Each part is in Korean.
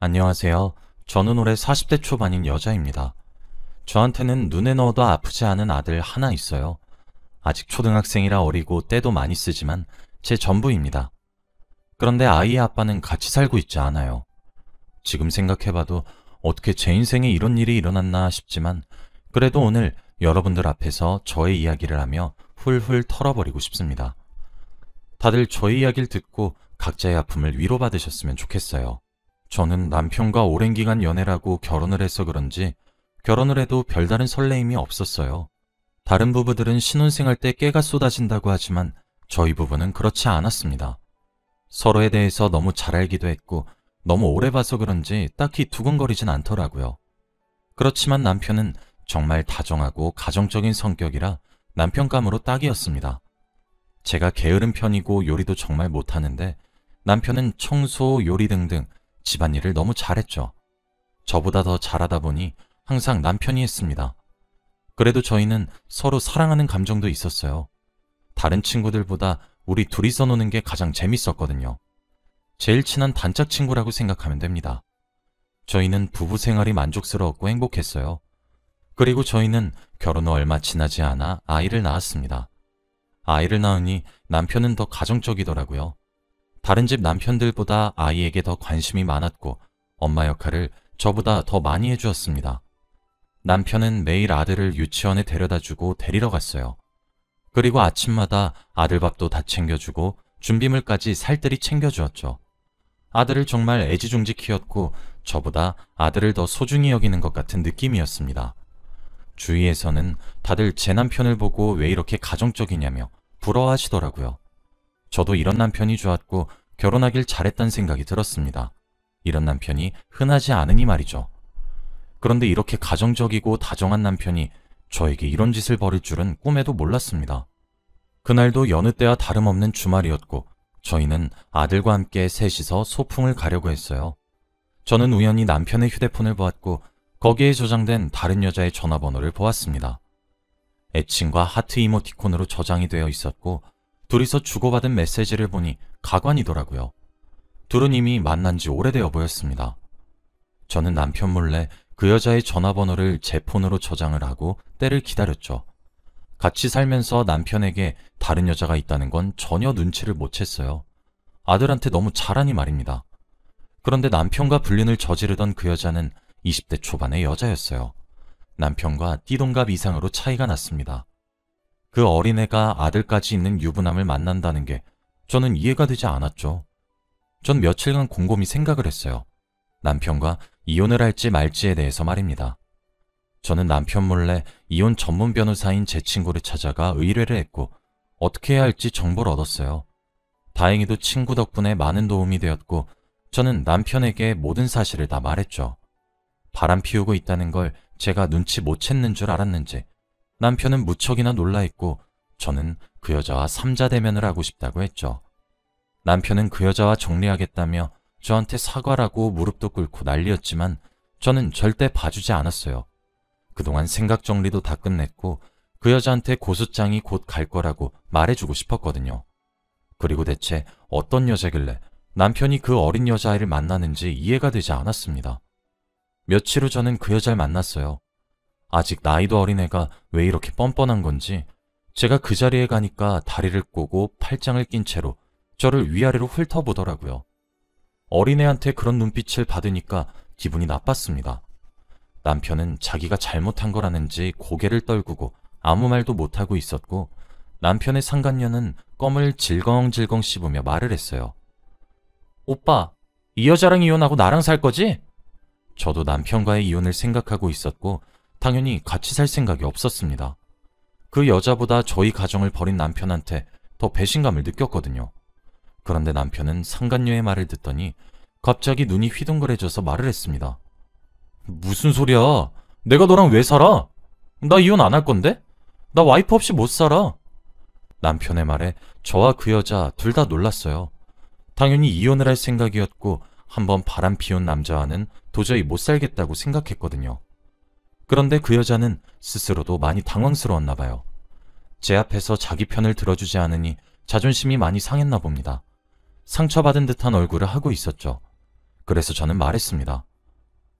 안녕하세요. 저는 올해 40대 초반인 여자입니다. 저한테는 눈에 넣어도 아프지 않은 아들 하나 있어요. 아직 초등학생이라 어리고 때도 많이 쓰지만 제 전부입니다. 그런데 아이의 아빠는 같이 살고 있지 않아요. 지금 생각해봐도 어떻게 제 인생에 이런 일이 일어났나 싶지만 그래도 오늘 여러분들 앞에서 저의 이야기를 하며 훌훌 털어버리고 싶습니다. 다들 저의 이야기를 듣고 각자의 아픔을 위로받으셨으면 좋겠어요. 저는 남편과 오랜 기간 연애를 하고 결혼을 해서 그런지 결혼을 해도 별다른 설레임이 없었어요. 다른 부부들은 신혼생활 때 깨가 쏟아진다고 하지만 저희 부부는 그렇지 않았습니다. 서로에 대해서 너무 잘 알기도 했고 너무 오래 봐서 그런지 딱히 두근거리진 않더라고요. 그렇지만 남편은 정말 다정하고 가정적인 성격이라 남편감으로 딱이었습니다. 제가 게으른 편이고 요리도 정말 못하는데 남편은 청소, 요리 등등 집안일을 너무 잘했죠. 저보다 더 잘하다 보니 항상 남편이 했습니다. 그래도 저희는 서로 사랑하는 감정도 있었어요. 다른 친구들보다 우리 둘이서 노는 게 가장 재밌었거든요. 제일 친한 단짝 친구라고 생각하면 됩니다. 저희는 부부 생활이 만족스러웠고 행복했어요. 그리고 저희는 결혼 후 얼마 지나지 않아 아이를 낳았습니다. 아이를 낳으니 남편은 더 가정적이더라고요. 다른 집 남편들보다 아이에게 더 관심이 많았고 엄마 역할을 저보다 더 많이 해주었습니다. 남편은 매일 아들을 유치원에 데려다주고 데리러 갔어요. 그리고 아침마다 아들 밥도 다 챙겨주고 준비물까지 살뜰히 챙겨주었죠. 아들을 정말 애지중지 키웠고 저보다 아들을 더 소중히 여기는 것 같은 느낌이었습니다. 주위에서는 다들 제 남편을 보고 왜 이렇게 가정적이냐며 부러워하시더라고요. 저도 이런 남편이 좋았고 결혼하길 잘했다는 생각이 들었습니다. 이런 남편이 흔하지 않으니 말이죠. 그런데 이렇게 가정적이고 다정한 남편이 저에게 이런 짓을 벌일 줄은 꿈에도 몰랐습니다. 그날도 여느 때와 다름없는 주말이었고 저희는 아들과 함께 셋이서 소풍을 가려고 했어요. 저는 우연히 남편의 휴대폰을 보았고 거기에 저장된 다른 여자의 전화번호를 보았습니다. 애칭과 하트 이모티콘으로 저장이 되어 있었고 둘이서 주고받은 메시지를 보니 가관이더라고요. 둘은 이미 만난 지 오래되어 보였습니다. 저는 남편 몰래 그 여자의 전화번호를 제 폰으로 저장을 하고 때를 기다렸죠. 같이 살면서 남편에게 다른 여자가 있다는 건 전혀 눈치를 못 챘어요. 아들한테 너무 잘하니 말입니다. 그런데 남편과 불륜을 저지르던 그 여자는 20대 초반의 여자였어요. 남편과 띠동갑 이상으로 차이가 났습니다. 그 어린애가 아들까지 있는 유부남을 만난다는 게 저는 이해가 되지 않았죠. 전 며칠간 곰곰이 생각을 했어요. 남편과 이혼을 할지 말지에 대해서 말입니다. 저는 남편 몰래 이혼 전문 변호사인 제 친구를 찾아가 의뢰를 했고 어떻게 해야 할지 정보를 얻었어요. 다행히도 친구 덕분에 많은 도움이 되었고 저는 남편에게 모든 사실을 다 말했죠. 바람 피우고 있다는 걸 제가 눈치 못 챘는 줄 알았는지 남편은 무척이나 놀라했고 저는 그 여자와 삼자 대면을 하고 싶다고 했죠. 남편은 그 여자와 정리하겠다며 저한테 사과라고 무릎도 꿇고 난리였지만 저는 절대 봐주지 않았어요. 그동안 생각 정리도 다 끝냈고 그 여자한테 고소장이 곧 갈 거라고 말해주고 싶었거든요. 그리고 대체 어떤 여자길래 남편이 그 어린 여자아이를 만나는지 이해가 되지 않았습니다. 며칠 후 저는 그 여자를 만났어요. 아직 나이도 어린 애가 왜 이렇게 뻔뻔한 건지 제가 그 자리에 가니까 다리를 꼬고 팔짱을 낀 채로 저를 위아래로 훑어보더라고요. 어린애한테 그런 눈빛을 받으니까 기분이 나빴습니다. 남편은 자기가 잘못한 거라는지 고개를 떨구고 아무 말도 못하고 있었고 남편의 상간녀는 껌을 질겅질겅 씹으며 말을 했어요. 오빠, 이 여자랑 이혼하고 나랑 살 거지? 저도 남편과의 이혼을 생각하고 있었고 당연히 같이 살 생각이 없었습니다. 그 여자보다 저희 가정을 버린 남편한테 더 배신감을 느꼈거든요. 그런데 남편은 상간녀의 말을 듣더니 갑자기 눈이 휘둥그레져서 말을 했습니다. 무슨 소리야? 내가 너랑 왜 살아? 나 이혼 안 할 건데? 나 와이프 없이 못 살아. 남편의 말에 저와 그 여자 둘 다 놀랐어요. 당연히 이혼을 할 생각이었고 한번 바람 피운 남자와는 도저히 못 살겠다고 생각했거든요. 그런데 그 여자는 스스로도 많이 당황스러웠나 봐요. 제 앞에서 자기 편을 들어주지 않으니 자존심이 많이 상했나 봅니다. 상처받은 듯한 얼굴을 하고 있었죠. 그래서 저는 말했습니다.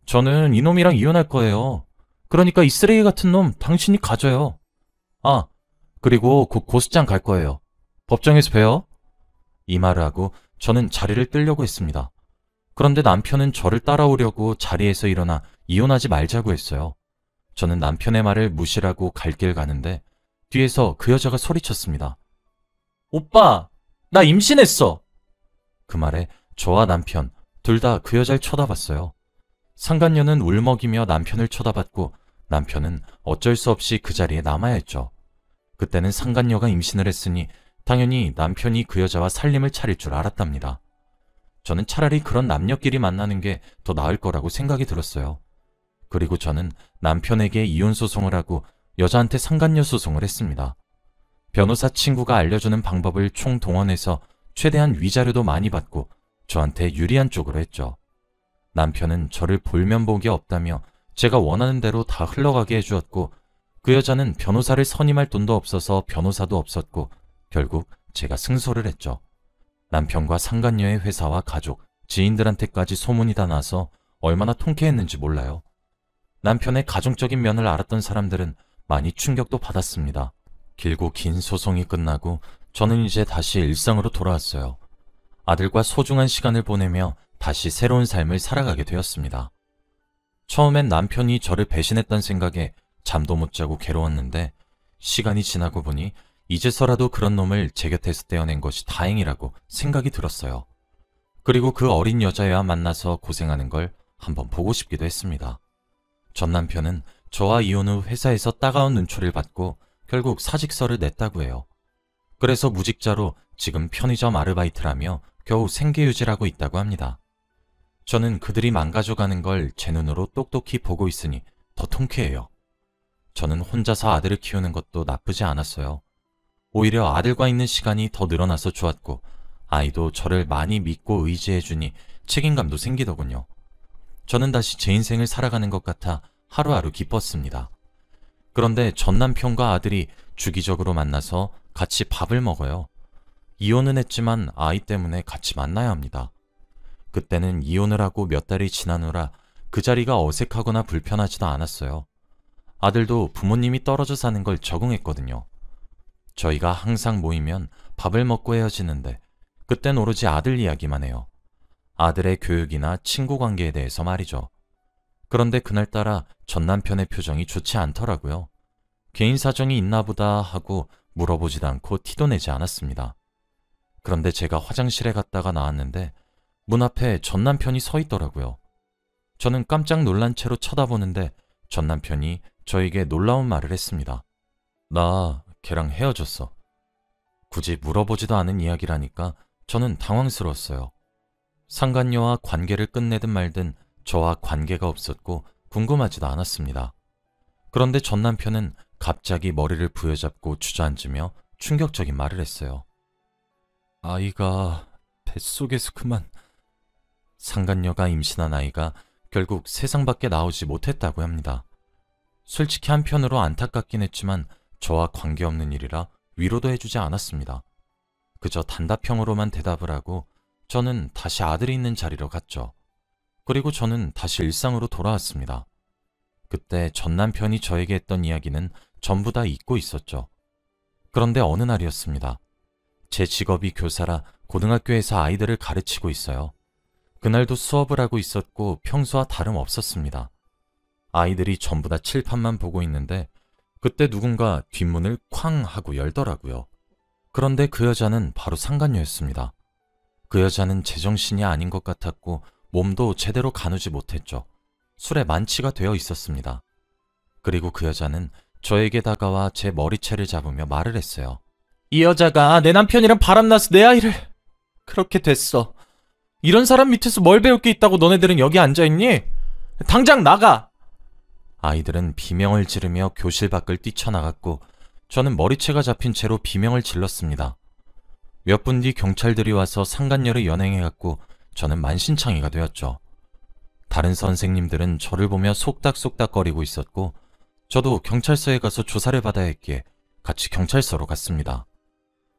저는 이놈이랑 이혼할 거예요. 그러니까 이 쓰레기 같은 놈 당신이 가져요. 아, 그리고 곧 고소장 갈 거예요. 법정에서 봬요. 이 말을 하고 저는 자리를 뜨려고 했습니다. 그런데 남편은 저를 따라오려고 자리에서 일어나 이혼하지 말자고 했어요. 저는 남편의 말을 무시하고 갈 길 가는데 뒤에서 그 여자가 소리쳤습니다. 오빠, 나 임신했어. 그 말에 저와 남편 둘 다 그 여자를 쳐다봤어요. 상간녀는 울먹이며 남편을 쳐다봤고 남편은 어쩔 수 없이 그 자리에 남아야 했죠. 그때는 상간녀가 임신을 했으니 당연히 남편이 그 여자와 살림을 차릴 줄 알았답니다. 저는 차라리 그런 남녀끼리 만나는 게 더 나을 거라고 생각이 들었어요. 그리고 저는 남편에게 이혼 소송을 하고 여자한테 상간녀 소송을 했습니다. 변호사 친구가 알려주는 방법을 총동원해서 최대한 위자료도 많이 받고 저한테 유리한 쪽으로 했죠. 남편은 저를 볼면 복이 없다며 제가 원하는 대로 다 흘러가게 해주었고 그 여자는 변호사를 선임할 돈도 없어서 변호사도 없었고 결국 제가 승소를 했죠. 남편과 상간녀의 회사와 가족, 지인들한테까지 소문이 다 나서 얼마나 통쾌했는지 몰라요. 남편의 가정적인 면을 알았던 사람들은 많이 충격도 받았습니다. 길고 긴 소송이 끝나고 저는 이제 다시 일상으로 돌아왔어요. 아들과 소중한 시간을 보내며 다시 새로운 삶을 살아가게 되었습니다. 처음엔 남편이 저를 배신했던 생각에 잠도 못 자고 괴로웠는데 시간이 지나고 보니 이제서라도 그런 놈을 제 곁에서 떼어낸 것이 다행이라고 생각이 들었어요. 그리고 그 어린 여자애와 만나서 고생하는 걸 한번 보고 싶기도 했습니다. 전 남편은 저와 이혼 후 회사에서 따가운 눈초리를 받고 결국 사직서를 냈다고 해요. 그래서 무직자로 지금 편의점 아르바이트를 하며 겨우 생계유지를 하고 있다고 합니다. 저는 그들이 망가져가는 걸 제 눈으로 똑똑히 보고 있으니 더 통쾌해요. 저는 혼자서 아들을 키우는 것도 나쁘지 않았어요. 오히려 아들과 있는 시간이 더 늘어나서 좋았고 아이도 저를 많이 믿고 의지해주니 책임감도 생기더군요. 저는 다시 제 인생을 살아가는 것 같아 하루하루 기뻤습니다. 그런데 전 남편과 아들이 주기적으로 만나서 같이 밥을 먹어요. 이혼은 했지만 아이 때문에 같이 만나야 합니다. 그때는 이혼을 하고 몇 달이 지난 후라 그 자리가 어색하거나 불편하지도 않았어요. 아들도 부모님이 떨어져 사는 걸 적응했거든요. 저희가 항상 모이면 밥을 먹고 헤어지는데 그땐 오로지 아들 이야기만 해요. 아들의 교육이나 친구 관계에 대해서 말이죠. 그런데 그날따라 전 남편의 표정이 좋지 않더라고요. 개인 사정이 있나 보다 하고 물어보지도 않고 티도 내지 않았습니다. 그런데 제가 화장실에 갔다가 나왔는데 문 앞에 전 남편이 서 있더라고요. 저는 깜짝 놀란 채로 쳐다보는데 전 남편이 저에게 놀라운 말을 했습니다. 나 걔랑 헤어졌어. 굳이 물어보지도 않은 이야기라니까 저는 당황스러웠어요. 상간녀와 관계를 끝내든 말든 저와 관계가 없었고 궁금하지도 않았습니다. 그런데 전 남편은 갑자기 머리를 부여잡고 주저앉으며 충격적인 말을 했어요. 아이가 뱃속에서 그만. 상간녀가 임신한 아이가 결국 세상 밖에 나오지 못했다고 합니다. 솔직히 한편으로 안타깝긴 했지만 저와 관계없는 일이라 위로도 해주지 않았습니다. 그저 단답형으로만 대답을 하고 저는 다시 아들이 있는 자리로 갔죠. 그리고 저는 다시 일상으로 돌아왔습니다. 그때 전 남편이 저에게 했던 이야기는 전부 다 잊고 있었죠. 그런데 어느 날이었습니다. 제 직업이 교사라 고등학교에서 아이들을 가르치고 있어요. 그날도 수업을 하고 있었고 평소와 다름없었습니다. 아이들이 전부 다 칠판만 보고 있는데 그때 누군가 뒷문을 쾅 하고 열더라고요. 그런데 그 여자는 바로 상간녀였습니다. 그 여자는 제정신이 아닌 것 같았고 몸도 제대로 가누지 못했죠. 술에 만취가 되어 있었습니다. 그리고 그 여자는 저에게 다가와 제 머리채를 잡으며 말을 했어요. 이 여자가 내 남편이랑 바람나서 내 아이를... 그렇게 됐어. 이런 사람 밑에서 뭘 배울 게 있다고 너네들은 여기 앉아있니? 당장 나가! 아이들은 비명을 지르며 교실 밖을 뛰쳐나갔고 저는 머리채가 잡힌 채로 비명을 질렀습니다. 몇 분 뒤 경찰들이 와서 상간녀를 연행해갔고 저는 만신창이가 되었죠. 다른 선생님들은 저를 보며 속닥속닥거리고 있었고 저도 경찰서에 가서 조사를 받아야 했기에 같이 경찰서로 갔습니다.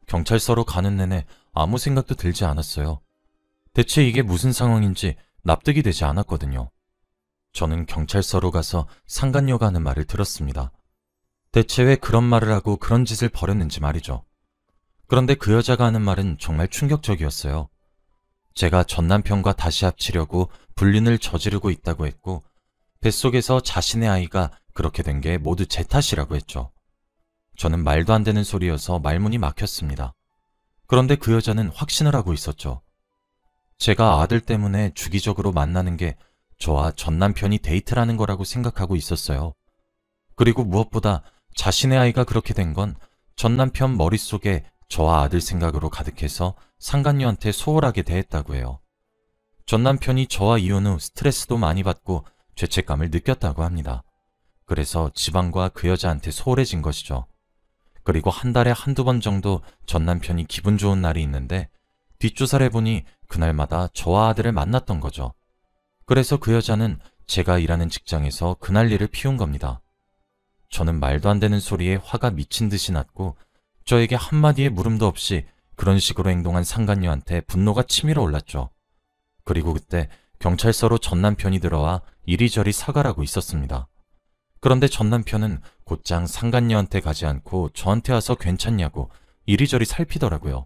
경찰서로 가는 내내 아무 생각도 들지 않았어요. 대체 이게 무슨 상황인지 납득이 되지 않았거든요. 저는 경찰서로 가서 상간녀가 하는 말을 들었습니다. 대체 왜 그런 말을 하고 그런 짓을 벌였는지 말이죠. 그런데 그 여자가 하는 말은 정말 충격적이었어요. 제가 전 남편과 다시 합치려고 불륜을 저지르고 있다고 했고, 뱃속에서 자신의 아이가 그렇게 된 게 모두 제 탓이라고 했죠. 저는 말도 안 되는 소리여서 말문이 막혔습니다. 그런데 그 여자는 확신을 하고 있었죠. 제가 아들 때문에 주기적으로 만나는 게 저와 전 남편이 데이트라는 거라고 생각하고 있었어요. 그리고 무엇보다 자신의 아이가 그렇게 된 건 전 남편 머릿속에 저와 아들 생각으로 가득해서 상간녀한테 소홀하게 대했다고 해요. 전 남편이 저와 이혼 후 스트레스도 많이 받고 죄책감을 느꼈다고 합니다. 그래서 지방과 그 여자한테 소홀해진 것이죠. 그리고 한 달에 한두 번 정도 전 남편이 기분 좋은 날이 있는데 뒷조사를 해보니 그날마다 저와 아들을 만났던 거죠. 그래서 그 여자는 제가 일하는 직장에서 그 난리를 피운 겁니다. 저는 말도 안 되는 소리에 화가 미친 듯이 났고 저에게 한마디의 물음도 없이 그런 식으로 행동한 상간녀한테 분노가 치밀어 올랐죠. 그리고 그때 경찰서로 전 남편이 들어와 이리저리 사과라고 있었습니다. 그런데 전 남편은 곧장 상간녀한테 가지 않고 저한테 와서 괜찮냐고 이리저리 살피더라고요.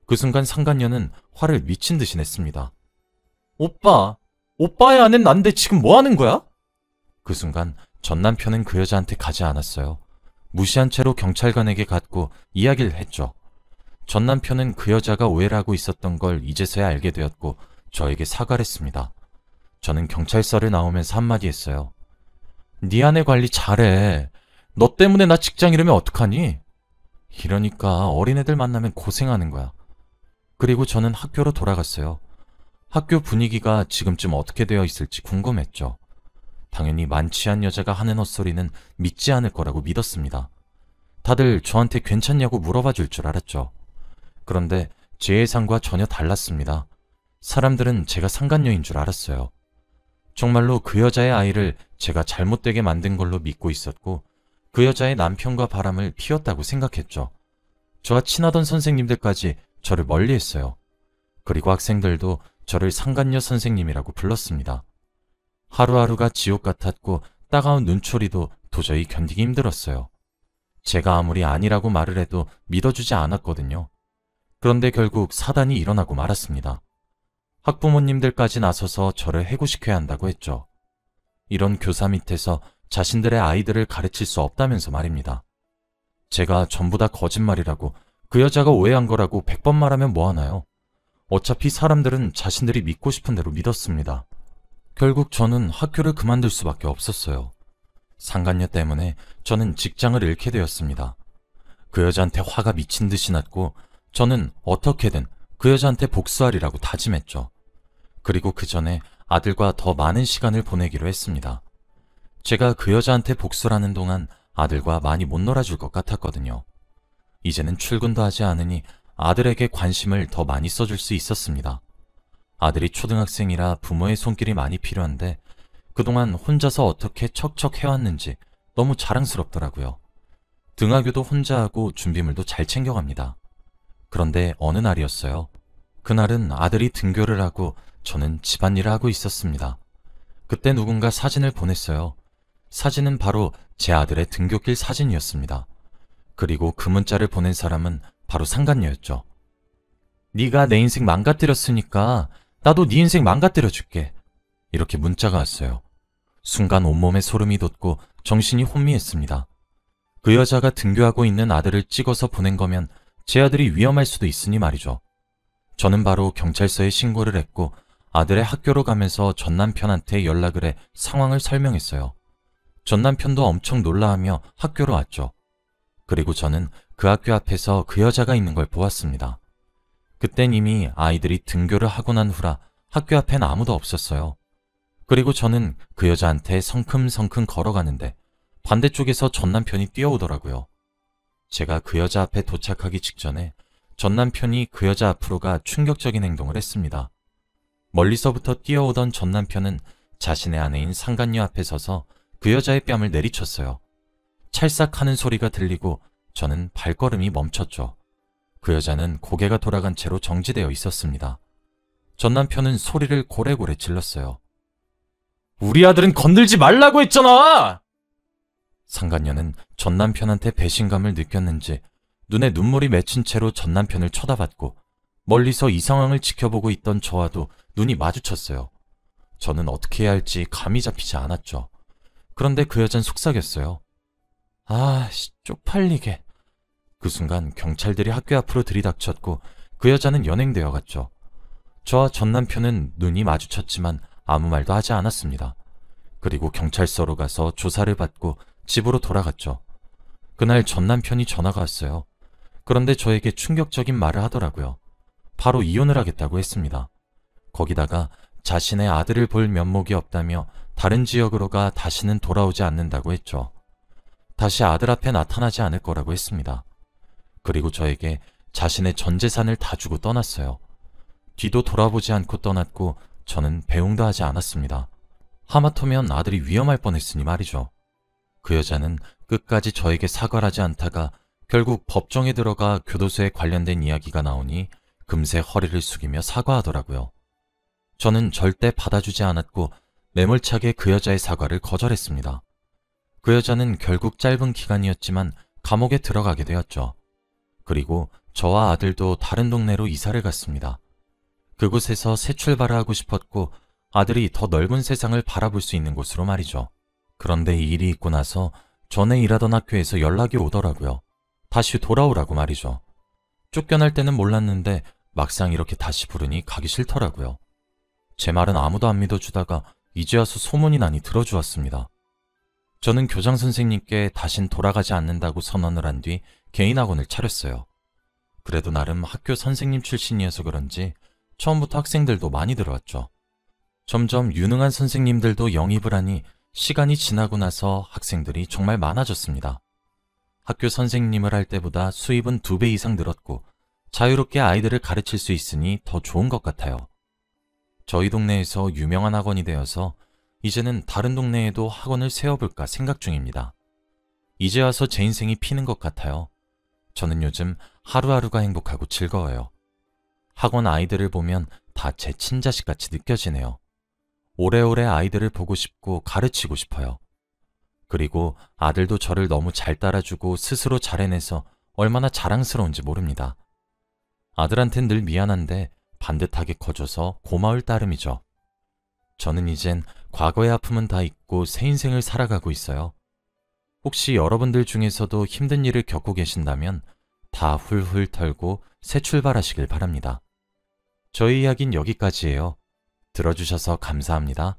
그 순간 상간녀는 화를 미친 듯이 냈습니다. 오빠의 아내는 난데 지금 뭐 하는 거야? 그 순간 전 남편은 그 여자한테 가지 않았어요. 무시한 채로 경찰관에게 갔고 이야기를 했죠. 전 남편은 그 여자가 오해를 하고 있었던 걸 이제서야 알게 되었고 저에게 사과를 했습니다. 저는 경찰서를 나오면서 한마디 했어요. 네 아내 관리 잘해. 너 때문에 나 직장 잃으면 어떡하니? 이러니까 어린애들 만나면 고생하는 거야. 그리고 저는 학교로 돌아갔어요. 학교 분위기가 지금쯤 어떻게 되어 있을지 궁금했죠. 당연히 만취한 여자가 하는 헛소리는 믿지 않을 거라고 믿었습니다. 다들 저한테 괜찮냐고 물어봐 줄 줄 알았죠. 그런데 제 예상과 전혀 달랐습니다. 사람들은 제가 상간녀인 줄 알았어요. 정말로 그 여자의 아이를 제가 잘못되게 만든 걸로 믿고 있었고 그 여자의 남편과 바람을 피웠다고 생각했죠. 저와 친하던 선생님들까지 저를 멀리했어요. 그리고 학생들도 저를 상간녀 선생님이라고 불렀습니다. 하루하루가 지옥 같았고 따가운 눈초리도 도저히 견디기 힘들었어요. 제가 아무리 아니라고 말을 해도 믿어주지 않았거든요. 그런데 결국 사단이 일어나고 말았습니다. 학부모님들까지 나서서 저를 해고시켜야 한다고 했죠. 이런 교사 밑에서 자신들의 아이들을 가르칠 수 없다면서 말입니다. 제가 전부 다 거짓말이라고 그 여자가 오해한 거라고 100번 말하면 뭐하나요? 어차피 사람들은 자신들이 믿고 싶은 대로 믿었습니다. 결국 저는 학교를 그만둘 수밖에 없었어요. 상간녀 때문에 저는 직장을 잃게 되었습니다. 그 여자한테 화가 미친 듯이 났고 저는 어떻게든 그 여자한테 복수하리라고 다짐했죠. 그리고 그 전에 아들과 더 많은 시간을 보내기로 했습니다. 제가 그 여자한테 복수를 하는 동안 아들과 많이 못 놀아줄 것 같았거든요. 이제는 출근도 하지 않으니 아들에게 관심을 더 많이 써줄 수 있었습니다. 아들이 초등학생이라 부모의 손길이 많이 필요한데 그동안 혼자서 어떻게 척척 해왔는지 너무 자랑스럽더라고요. 등하교도 혼자 하고 준비물도 잘 챙겨갑니다. 그런데 어느 날이었어요. 그날은 아들이 등교를 하고 저는 집안일을 하고 있었습니다. 그때 누군가 사진을 보냈어요. 사진은 바로 제 아들의 등교길 사진이었습니다. 그리고 그 문자를 보낸 사람은 바로 상간녀였죠. 네가 내 인생 망가뜨렸으니까 나도 네 인생 망가뜨려줄게. 이렇게 문자가 왔어요. 순간 온몸에 소름이 돋고 정신이 혼미했습니다. 그 여자가 등교하고 있는 아들을 찍어서 보낸 거면 제 아들이 위험할 수도 있으니 말이죠. 저는 바로 경찰서에 신고를 했고 아들의 학교로 가면서 전 남편한테 연락을 해 상황을 설명했어요. 전 남편도 엄청 놀라하며 학교로 왔죠. 그리고 저는 그 학교 앞에서 그 여자가 있는 걸 보았습니다. 그땐 이미 아이들이 등교를 하고 난 후라 학교 앞엔 아무도 없었어요. 그리고 저는 그 여자한테 성큼성큼 걸어가는데 반대쪽에서 전 남편이 뛰어오더라고요. 제가 그 여자 앞에 도착하기 직전에 전 남편이 그 여자 앞으로 가 충격적인 행동을 했습니다. 멀리서부터 뛰어오던 전 남편은 자신의 아내인 상간녀 앞에 서서 그 여자의 뺨을 내리쳤어요. 찰싹하는 소리가 들리고 저는 발걸음이 멈췄죠. 그 여자는 고개가 돌아간 채로 정지되어 있었습니다. 전 남편은 소리를 고래고래 질렀어요. 우리 아들은 건들지 말라고 했잖아! 상간녀는 전 남편한테 배신감을 느꼈는지 눈에 눈물이 맺힌 채로 전 남편을 쳐다봤고 멀리서 이 상황을 지켜보고 있던 저와도 눈이 마주쳤어요. 저는 어떻게 해야 할지 감이 잡히지 않았죠. 그런데 그 여잔 속삭였어요. 쪽팔리게. 그 순간 경찰들이 학교 앞으로 들이닥쳤고 그 여자는 연행되어 갔죠. 저와 전 남편은 눈이 마주쳤지만 아무 말도 하지 않았습니다. 그리고 경찰서로 가서 조사를 받고 집으로 돌아갔죠. 그날 전 남편이 전화가 왔어요. 그런데 저에게 충격적인 말을 하더라고요. 바로 이혼을 하겠다고 했습니다. 거기다가 자신의 아들을 볼 면목이 없다며 다른 지역으로 가 다시는 돌아오지 않는다고 했죠. 다시 아들 앞에 나타나지 않을 거라고 했습니다. 그리고 저에게 자신의 전 재산을 다 주고 떠났어요. 뒤도 돌아보지 않고 떠났고 저는 배웅도 하지 않았습니다. 하마터면 아들이 위험할 뻔했으니 말이죠. 그 여자는 끝까지 저에게 사과를 하지 않다가 결국 법정에 들어가 교도소에 관련된 이야기가 나오니 금세 허리를 숙이며 사과하더라고요. 저는 절대 받아주지 않았고 매몰차게 그 여자의 사과를 거절했습니다. 그 여자는 결국 짧은 기간이었지만 감옥에 들어가게 되었죠. 그리고 저와 아들도 다른 동네로 이사를 갔습니다. 그곳에서 새 출발을 하고 싶었고 아들이 더 넓은 세상을 바라볼 수 있는 곳으로 말이죠. 그런데 이 일이 있고 나서 전에 일하던 학교에서 연락이 오더라고요. 다시 돌아오라고 말이죠. 쫓겨날 때는 몰랐는데 막상 이렇게 다시 부르니 가기 싫더라고요. 제 말은 아무도 안 믿어주다가 이제 와서 소문이 나니 들어주었습니다. 저는 교장 선생님께 다신 돌아가지 않는다고 선언을 한 뒤 개인 학원을 차렸어요. 그래도 나름 학교 선생님 출신이어서 그런지 처음부터 학생들도 많이 들어왔죠. 점점 유능한 선생님들도 영입을 하니 시간이 지나고 나서 학생들이 정말 많아졌습니다. 학교 선생님을 할 때보다 수입은 2배 이상 늘었고 자유롭게 아이들을 가르칠 수 있으니 더 좋은 것 같아요. 저희 동네에서 유명한 학원이 되어서 이제는 다른 동네에도 학원을 세워볼까 생각 중입니다. 이제 와서 제 인생이 피는 것 같아요. 저는 요즘 하루하루가 행복하고 즐거워요. 학원 아이들을 보면 다 제 친자식같이 느껴지네요. 오래오래 아이들을 보고 싶고 가르치고 싶어요. 그리고 아들도 저를 너무 잘 따라주고 스스로 잘 해내서 얼마나 자랑스러운지 모릅니다. 아들한텐 늘 미안한데 반듯하게 커줘서 고마울 따름이죠. 저는 이젠 과거의 아픔은 다 잊고 새 인생을 살아가고 있어요. 혹시 여러분들 중에서도 힘든 일을 겪고 계신다면 다 훌훌 털고 새 출발하시길 바랍니다. 저희 이야기는 여기까지예요. 들어주셔서 감사합니다.